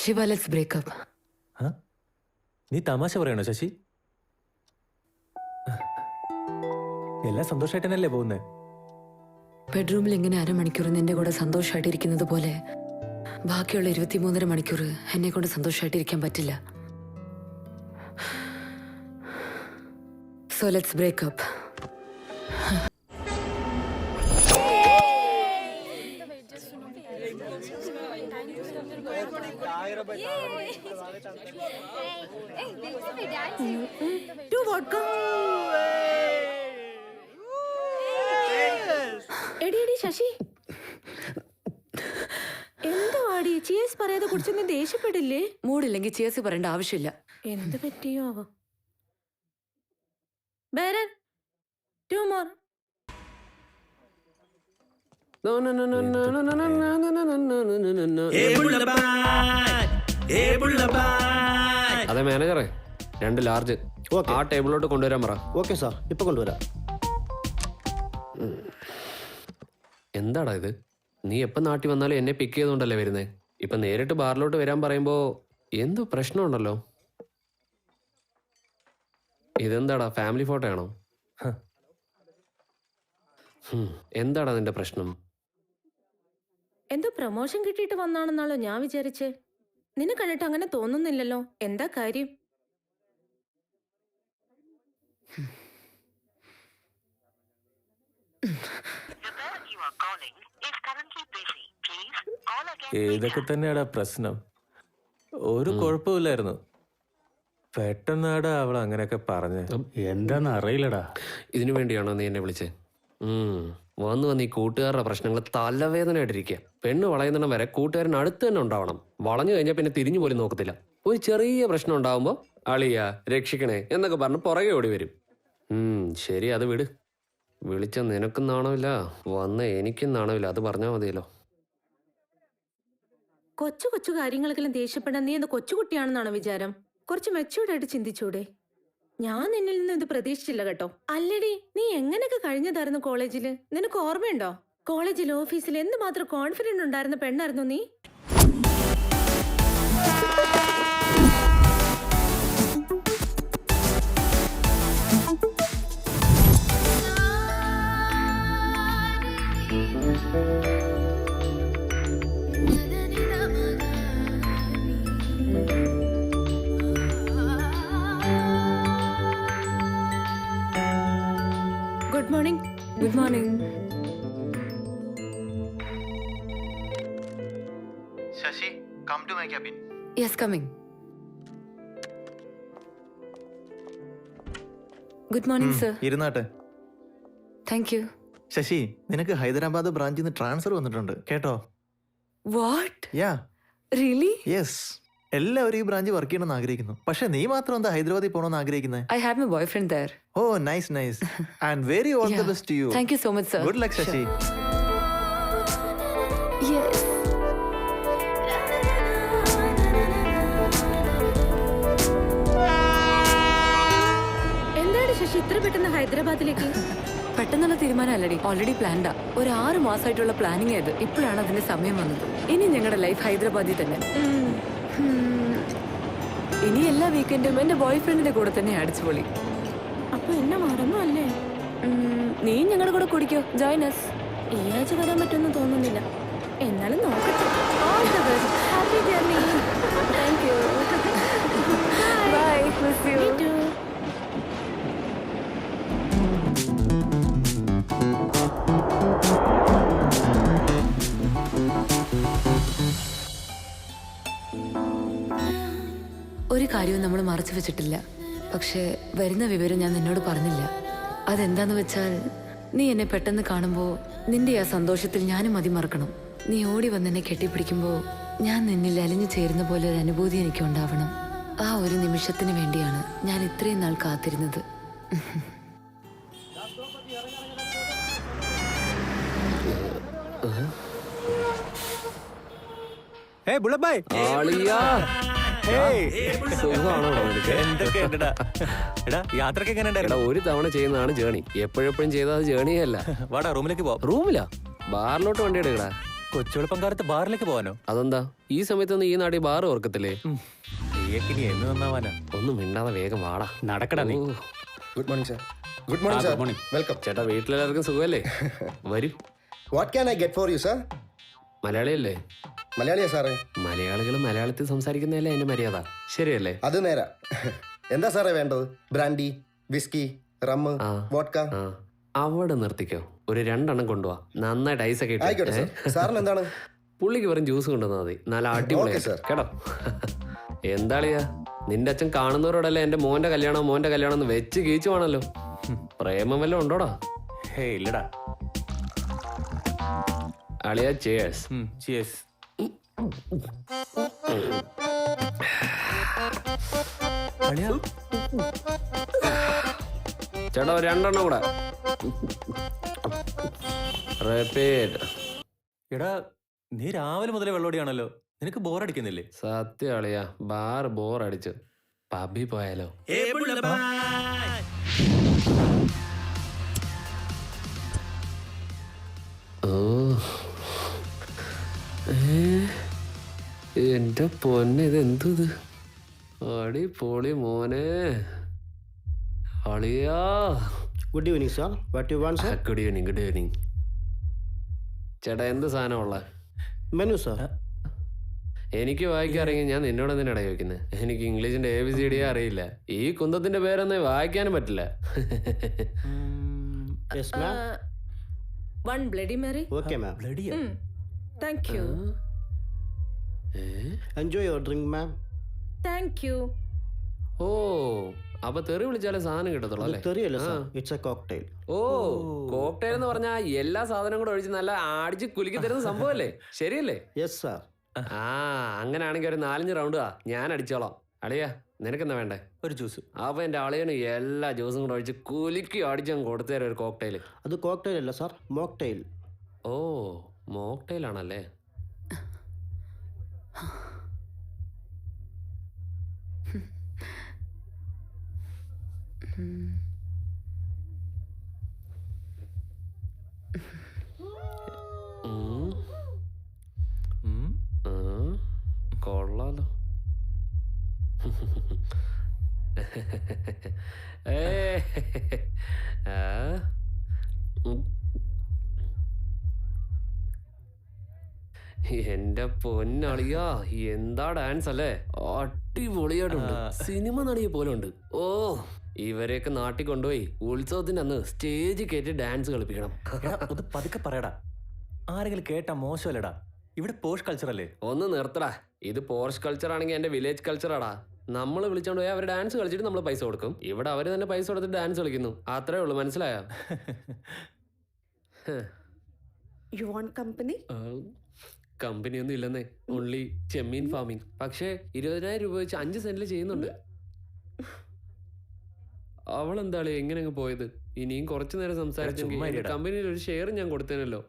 Shiva, let's breakup. നീ തമാശ പറയണോ ശശി? എല്ലാം സന്തോഷമായിട്ടല്ലേ പോകുന്നേ? ബെഡ്റൂമിൽ ഇങ്ങനെ അരമണിക്കൂർ നിന്റെ കൂടെ സന്തോഷമായിട്ടിരിക്കുന്നത് പോലെ ബാക്കിയുള്ള 23.5 മണിക്കൂർ എന്നെ കൊണ്ട് സന്തോഷമായിട്ടിരിക്കാൻ പറ്റില്ല. So let's breakup. എടി ശശി, എന്തുവാടി ചിയേഴ്സ് പറയാതെ കുടിച്ചൊന്നും ദേഷ്യപ്പെടില്ലേ? മൂടില്ലെങ്കിൽ ചേച്ചി പറയേണ്ട ആവശ്യമില്ല. എന്ത് പറ്റിയോ ആവോ? ബേരൻ, 2 more. അതെ മാനേജറെ, 2 ലാർജ് ആ ടേബിളിലോട്ട് കൊണ്ടുവരാൻ പറ. ഓക്കെ സാർ, ഇപ്പൊ കൊണ്ടുവരാം. എന്താടാ ഇത്? നീ എപ്പം നാട്ടിൽ വന്നാലും എന്നെ പിക്ക് ചെയ്തുകൊണ്ടല്ലേ വരുന്നേ. ഇപ്പൊ നേരിട്ട് ബാറിലോട്ട് വരാൻ പറയുമ്പോ എന്തോ പ്രശ്നമുണ്ടല്ലോ. ഇതെന്താടാ, ഫാമിലി ഫോട്ടോ ആണോ? എന്താടാ നിന്റെ പ്രശ്നം? എന്തോ പ്രൊമോഷൻ കിട്ടിയിട്ട് വന്നാണെന്നാണല്ലോ ഞാൻ വിചാരിച്ചേ. നിന്നെ കണ്ടിട്ട് അങ്ങനെ തോന്നുന്നില്ലല്ലോ. എന്താ കാര്യം? ഇതൊക്കെ തന്നെയാടാ പ്രശ്നം. ഒരു കുഴപ്പമില്ലായിരുന്നു. പെട്ടെന്നാടാ അവൾ അങ്ങനെയൊക്കെ പറഞ്ഞ്. എന്താന്ന് അറിയില്ലടാ. ഇതിനു വേണ്ടിയാണോ നീ എന്നെ വിളിച്ചേ? വന്ന് ഈ കൂട്ടുകാരുടെ പ്രശ്നങ്ങൾ തലവേദനയായിട്ടിരിക്കുക. പെണ്ണ് വളയുന്നിടം വരെ കൂട്ടുകാരൻ അടുത്ത് തന്നെ ഉണ്ടാവണം. വളഞ്ഞു കഴിഞ്ഞാൽ പിന്നെ തിരിഞ്ഞു പോലും നോക്കത്തില്ല. ഒരു ചെറിയ പ്രശ്നം ഉണ്ടാവുമ്പോൾ അളിയ രക്ഷിക്കണേ എന്നൊക്കെ പറഞ്ഞ് പുറകെ ഓടി വരും. ശരി, അത് വിട്. വിളിച്ച നിനക്കും നാണമില്ല, വന്ന എനിക്കും നാണമില്ല. അത് പറഞ്ഞാൽ മതിയല്ലോ. കൊച്ചു കൊച്ചു കാര്യങ്ങൾക്കെല്ലാം ദേഷ്യപ്പെടാൻ നീ എന്താ കൊച്ചുകുട്ടിയാണെന്നാണോ വിചാരം? കുറച്ച് മെച്ചൂർഡായിട്ട് ചിന്തിച്ചൂടെ? ഞാൻ നിന്നിൽ നിന്ന് ഇത് പ്രതീക്ഷിച്ചില്ല കേട്ടോ. അല്ലടി, നീ എങ്ങനെയൊക്കെ കഴിഞ്ഞതായിരുന്നു കോളേജില്? നിനക്ക് ഓർമ്മയുണ്ടോ? കോളേജിൽ ഓഫീസിൽ എന്തുമാത്രം കോൺഫിഡന്റ് ഉണ്ടായിരുന്ന പെണ്ണായിരുന്നു നീ. Good morning. Good morning. Shashi, come to my cabin. Yes, coming. Good morning sir. ഇരുന്നാട്ടെ. Thank you. ശശി, നിനക്ക് ഹൈദരാബാദ് ബ്രാഞ്ചിൽ നിന്ന് ട്രാൻസ്ഫർ വന്നിട്ടുണ്ട് കേട്ടോ? വാട്ട്? Ya, really? യെസ്. എല്ലാവരും ഈ ബ്രാഞ്ച് വർക്ക് ചെയ്യണമെന്ന് ആഗ്രഹിക്കുന്നു. പക്ഷെ നീ മാത്രം എന്താ ഹൈദരാബാദിൽ പോകണമെന്ന് ആഗ്രഹിക്കുന്നത്? I have my boyfriend there. ഓ, nice nice. And very all the best to you. Thank you so much, sir. Good luck Sasi. Yes. എന്താണ് ശശി ഇത്ര പെട്ടെന്ന് ഹൈദരാബാദിലേക്ക്? പെട്ടെന്നുള്ള തീരുമാനമല്ലടി, ഓൾറെഡി പ്ലാൻഡാ. ഒരു 6 മാസമായിട്ടുള്ള പ്ലാനിങ് ആയത്. ഇപ്പോഴാണ് അതിന്റെ സമയം വന്നത്. ഇനി ഞങ്ങളുടെ ലൈഫ് ഹൈദരാബാദിൽ തന്നെ. ഇനി എല്ലാ വീക്കെൻഡും എന്റെ ബോയ്ഫ്രണ്ടിന്റെ കൂടെ തന്നെ അടിച്ചുപൊളി. അപ്പൊ എന്നെ മറന്നു അല്ലേ? നീ ഞങ്ങളുടെ കൂടെ കുടിക്കോ? Join us. ഈ ആഴ്ച വരാൻ പറ്റുമെന്ന് തോന്നുന്നില്ല. എന്നാലും നോക്കട്ടെ. All the best. Happy journey. Thank you. Bye. Miss you. Me too. ഒരു കാര്യവും നമ്മൾ മറച്ചു വെച്ചിട്ടില്ല. പക്ഷേ വരുന്ന വിവരം ഞാൻ നിന്നോട് പറഞ്ഞില്ല. അതെന്താന്ന് വെച്ചാൽ, നീ എന്നെ പെട്ടെന്ന് കാണുമ്പോൾ നിന്റെ ആ സന്തോഷത്തിൽ ഞാനും മതിമറക്കണം. നീ ഓടി വന്നെന്നെ കെട്ടിപ്പിടിക്കുമ്പോൾ ഞാൻ നിന്നിൽ അലിഞ്ഞു ചേരുന്ന പോലെ ഒരു അനുഭൂതി എനിക്ക് ഉണ്ടാവണം. ആ ഒരു നിമിഷത്തിന് വേണ്ടിയാണ് ഞാൻ ഇത്രയും നാൾ കാത്തിരുന്നത്. ഒരു തവണ ചെയ്യുന്നതാണ് ജേണി. എപ്പോഴെപ്പോഴും ചെയ്താൽ ജേണിയല്ല. വാടാ റൂമിലേക്ക് പോ. റൂമിലാ? ബാറിലോട്ട് വണ്ടി എടുക്കടാ. കൊച്ചുവെളുപ്പം കാലത്ത് ബാറിലേക്ക് പോവാനോ? അതെന്താ ഈ സമയത്തൊന്നും ഈ നാട്ടിൽ ബാറ് ഓർക്കത്തില്ലേ? നീയൊക്കെ എന്ന് നന്നാവാനാ? ഒന്നും മിണ്ടാതെ വേഗം വാടാ. നടക്കടാ നീ. Oh, good morning sir. Good morning sir. morning. Welcome. ചേട്ടാ വീട്ടിലെല്ലാവർക്കും സുഖമല്ലേ? വരൂ. What can I get for you sir? മലയാളിയല്ലേ? മലയാളിയാ സാറേ? മലയാളികൾ മലയാളത്തിൽ സംസാരിക്കുന്നതല്ലേ അതിന്റെ മര്യാദ, ശരിയല്ലേ? അത് നേരാ. എന്താ സാറേ വേണ്ടത്? ബ്രാൻഡി, വിസ്കി, റമ്മ്, ആ. വോഡ്ക? ആ അവിടെ നിർത്തിക്കോ. ഒരു 2 എണ്ണം കൊണ്ടുപോവാ. നന്നായിട്ട് ഐസൊക്കെ ഇട്ട്. ആയിക്കോട്ടെ സർ. സാറിന് എന്താണ്? പുള്ളിക്ക് വെറും ജ്യൂസ് കൊണ്ടുവന്നാൽ മതി. നല്ല അടിപൊളി Okay, sir. കേട്ടോ. എന്താളിയാ നിന്റെ അച്ഛൻ കാണുന്നവരോടല്ലേ എന്റെ മോന്റെ കല്യാണം എന്ന് വെച്ച് കീച്ചു വേണല്ലോ. പ്രേമം വല്ലതും ഉണ്ടോടാ? ഹേ ഇല്ലടാ. അളിയ ചേഴ്സ്. ചിയേഴ്സ്. അളിയാ, ചേട്ടാ ഒരു 2 എണ്ണം കൂടെ. Repeat. എടാ നീ രാവിലെ മുതലേ വെള്ളോടിയാണല്ലോ, നിനക്ക് ബോറടിക്കുന്നില്ലേ? സത്യം അളിയാ, ബാർ ബോറടിച്ച്. പബ്ബി പോയാലോ? ഓ എന്റെ പൊന്നെ, ഇത് എന്തത്? അടിപൊളി മോനെ. അളിയാ. Good evening sir. What you want sir? Good evening. Good evening. ചേട്ടാ എന്ത് സാധനമുള്ള? Menu sir. എനിക്ക് വായിക്കാറിയെങ്കിൽ ഞാൻ നിന്നോട് എന്തിനാ ചോദിക്കുന്നത്? എനിക്ക് ഇംഗ്ലീഷിന്റെ ABCD അറിയില്ല. ഈ കുന്തത്തിന്റെ പേരൊന്നും വായിക്കാനും പറ്റില്ല. Yes ma'am. One bloody Mary. Okay ma'am. ബ്ലഡിയാ? Thank you. Enjoy your drink ma'am. Thank you. ഓ അപ്പൊ തെറി വിളിച്ചാലേ സാധനം കിട്ടത്തുള്ളൂ അല്ലേ? തെറിയല്ല സാർ, ഇറ്റ്സ് എ കോക്ടെയിൽ. ഓ കോക്ടെയിൽ എന്ന് പറഞ്ഞാൽ എല്ലാ സാധനവും കൂടെ ഒഴിച്ച് നല്ല അടിച്ച് കുലുക്കി തരുന്ന സംഭവല്ലേ? ശരിയല്ലേ? Yes sir. ആ അങ്ങനെയാണെങ്കിൽ ഒരു 4-5 റൗണ്ട് ഞാൻ അടിച്ചോളാം. അളിയാ നിനക്കെന്നാ വേണ്ടേ? ഒരു ജ്യൂസ്. അപ്പൊ എന്റെ അളിയന് എല്ലാ ജ്യൂസും കൂടെ ഒഴിച്ച് കുലുക്കി അടിച്ച് അങ്ങ് കൊടുത്തേരും ഒരു കോക്ടെയിൽ. അത് കോക്ടെയിൽ അല്ല സാർ, മോക്ടെയിൽ. ഓ മോക്ടെയിൽ ആണല്ലേ? ഉം. ഉം. ആ, കൊള്ളാലോ. ഏ, ആ, ഉം. എന്റെ പൊന്നളിയാ എന്താ ഡാൻസ് അല്ലേ? അടിപൊളിയായിട്ടുണ്ട്. സിനിമ നടിയെ പോലെ ഉണ്ട്. ഓ ഇവരെയൊക്കെ നാട്ടിൽ കൊണ്ടുപോയി ഉത്സവത്തിന്റെ അന്ന് സ്റ്റേജ് കയറ്റി ഡാൻസ് കളിപ്പിക്കണം. എടാ ഒന്ന് പതുക്കെ പറയടാ, ആരെങ്കിലും കേട്ടാ മോശമല്ലടാ. ഇവിടെ പോഷ് കൾച്ചർ അല്ലേ? ഒന്ന് നിർത്തടാ. ഇത് പോർഷ് കൾച്ചർ ആണെങ്കിൽ എന്റെ വില്ലേജ് കൾച്ചറാടാ. നമ്മൾ വിളിച്ചോണ്ട് പോയി അവർ ഡാൻസ് കളിച്ചിട്ട് നമ്മൾ പൈസ കൊടുക്കും. ഇവിടെ അവര് തന്നെ പൈസ കൊടുത്തിട്ട് ഡാൻസ് കളിക്കുന്നു. അത്രേ ഉള്ളൂ, മനസ്സിലായോ? You want company? കമ്പനി ഒന്നും ഇല്ലെന്നേ, ഓൺലി ചെമ്മീൻ ഫാമിംഗ്. പക്ഷേ 20,000 രൂപ വെച്ച് 5 സെന്റിൽ ചെയ്യുന്നുണ്ട്. അവളെന്താളെ എങ്ങനെ അങ്ങ് പോയത്? ഇനിയും കുറച്ചു നേരം സംസാരിച്ചെങ്കിൽ കമ്പനിയിൽ ഒരു ഷെയർ ഞാൻ കൊടുത്തേനല്ലോ.